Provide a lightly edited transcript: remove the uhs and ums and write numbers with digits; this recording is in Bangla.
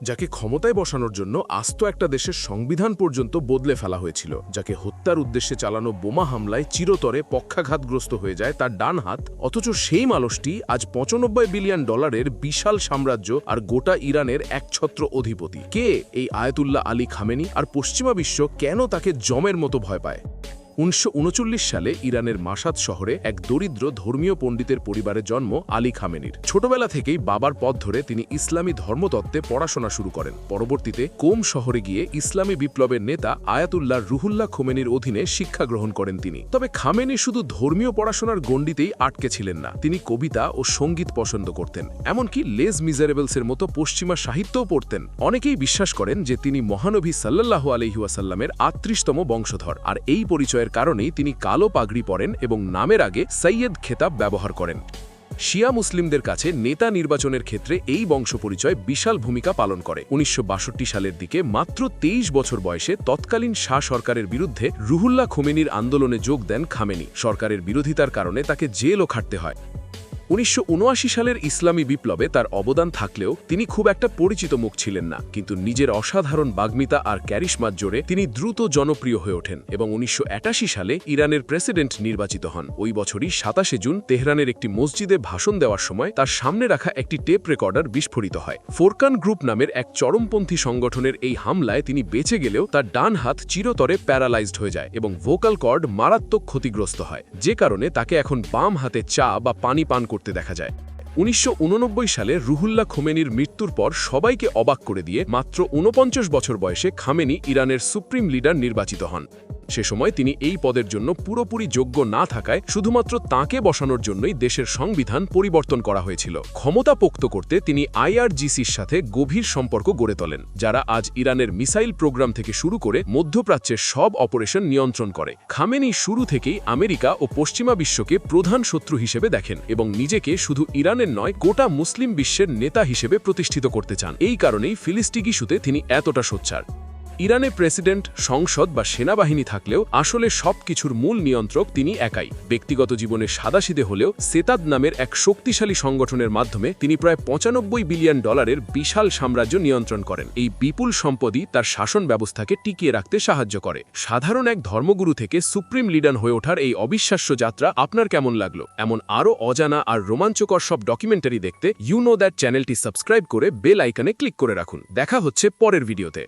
যাকে ক্ষমতায় বসানোর জন্য আস্ত একটা দেশের সংবিধান পর্যন্ত বদলে ফেলা হয়েছিল, যাকে হত্যার উদ্দেশ্যে চালানো বোমা হামলায় চিরতরে পক্ষাঘাতগ্রস্ত হয়ে যায় তার ডান হাত, অথচ সেই মানুষটি আজ $95 বিলিয়ন বিশাল সাম্রাজ্য আর গোটা ইরানের একছত্র অধিপতি। কে এই আয়াতুল্লাহ আলী খামেনি, আর পশ্চিমা বিশ্ব কেন তাকে জমের মতো ভয় পায়? 1939 সালে ইরানের মাসাদ শহরে এক দরিদ্র ধর্মীয় পণ্ডিতের পরিবারে জন্ম আলী খামেনির। ছোটবেলা থেকেই বাবার পথ ধরে তিনি ইসলামী ধর্মতত্ত্বে পড়াশোনা শুরু করেন। পরবর্তীতে কোম শহরে গিয়ে ইসলামী বিপ্লবের নেতা আয়াতুল্লাহ রুহুল্লাহ খোমেনির অধীনে শিক্ষা গ্রহণ করেন তিনি। তবে খামেনি শুধু ধর্মীয় পড়াশোনার গণ্ডিতেই আটকে ছিলেন না, তিনি কবিতা ও সঙ্গীত পছন্দ করতেন, এমনকি লেজ মিজারেবলসের মতো পশ্চিমা সাহিত্যও পড়তেন। অনেকেই বিশ্বাস করেন যে তিনি মহানবী সাল্লাল্লাহু আলাইহি ওয়াসাল্লামের ৩৮তম বংশধর, আর এই পরিচয়ের কারণেই তিনি কালো পাগড়ি পরেন এবং নামের আগে সৈয়দ খেতাব ব্যবহার করেন। শিয়া মুসলিমদের কাছে নেতা নির্বাচনের ক্ষেত্রে এই বংশ পরিচয় বিশাল ভূমিকা পালন করে। 1962 সালের দিকে মাত্র 23 বছর বয়সে তৎকালীন শাহ সরকারের বিরুদ্ধে রুহুল্লাহ খোমেনির আন্দোলনে যোগ দেন খামেনি। সরকারের বিরোধিতার কারণে তাকে জেলও খাটতে হয়। 1979 সালের ইসলামী বিপ্লবে তার অবদান থাকলেও তিনি খুব একটা পরিচিত মুখ ছিলেন না, কিন্তু নিজের অসাধারণ বাগ্মিতা আর ক্যারিশমার জোরে তিনি দ্রুত জনপ্রিয় হয়ে ওঠেন এবং 1981 সালে ইরানের প্রেসিডেন্ট নির্বাচিত হন। ওই বছরই 27 জুন তেহরানের একটি মসজিদে ভাষণ দেওয়ার সময় তার সামনে রাখা একটি টেপ রেকর্ডার বিস্ফোরিত হয়। ফোরকান গ্রুপ নামের এক চরমপন্থী সংগঠনের এই হামলায় তিনি বেঁচে গেলেও তার ডান হাত চিরতরে প্যারালাইজড হয়ে যায় এবং ভোকাল কর্ড মারাত্মক ক্ষতিগ্রস্ত হয়, যে কারণে তাকে এখন বাম হাতে চা বা পানি পান করতে দেখা যায়। 1989 সালে রুহুল্লাহ খোমেনির মৃত্যুর পর সবাইকে অবাক করে দিয়ে মাত্র 49 বছর বয়সে খামেনি ইরানের সুপ্রিম লিডার নির্বাচিত হন। সে সময় তিনি এই পদের জন্য পুরোপুরি যোগ্য না থাকায় শুধুমাত্র তাঁকে বসানোর জন্যই দেশের সংবিধান পরিবর্তন করা হয়েছিল। ক্ষমতা পোক্ত করতে তিনি IRGCর সাথে গভীর সম্পর্ক গড়ে তোলেন, যারা আজ ইরানের মিসাইল প্রোগ্রাম থেকে শুরু করে মধ্যপ্রাচ্যের সব অপারেশন নিয়ন্ত্রণ করে। খামেনি শুরু থেকেই আমেরিকা ও পশ্চিমা বিশ্বকে প্রধান শত্রু হিসেবে দেখেন এবং নিজেকে শুধু ইরানের নয় গোটা মুসলিম বিশ্বের নেতা হিসেবে প্রতিষ্ঠিত করতে চান। এই কারণেই ফিলিস্তিন ইস্যুতে তিনি এতটা সোচ্চার। ইরানে প্রেসিডেন্ট, সংসদ বা সেনাবাহিনী থাকলেও আসলে সবকিছুর মূল নিয়ন্ত্রক তিনি একাই। ব্যক্তিগত জীবনে সাদাসিধে হলেও সেতাদ নামের এক শক্তিশালী সংগঠনের মাধ্যমে তিনি প্রায় $95 বিলিয়ন বিশাল সাম্রাজ্য নিয়ন্ত্রণ করেন। এই বিপুল সম্পদই তার শাসন ব্যবস্থাকে টিকিয়ে রাখতে সাহায্য করে। সাধারণ এক ধর্মগুরু থেকে সুপ্রিম লিডার হয়ে ওঠার এই অবিশ্বাস্য যাত্রা আপনার কেমন লাগলো? এমন আরও অজানা আর রোমাঞ্চকর সব ডকুমেন্টারি দেখতে ইউ নো দ্যাট চ্যানেলটি সাবস্ক্রাইব করে বেল আইকনে ক্লিক করে রাখুন। দেখা হচ্ছে পরের ভিডিওতে।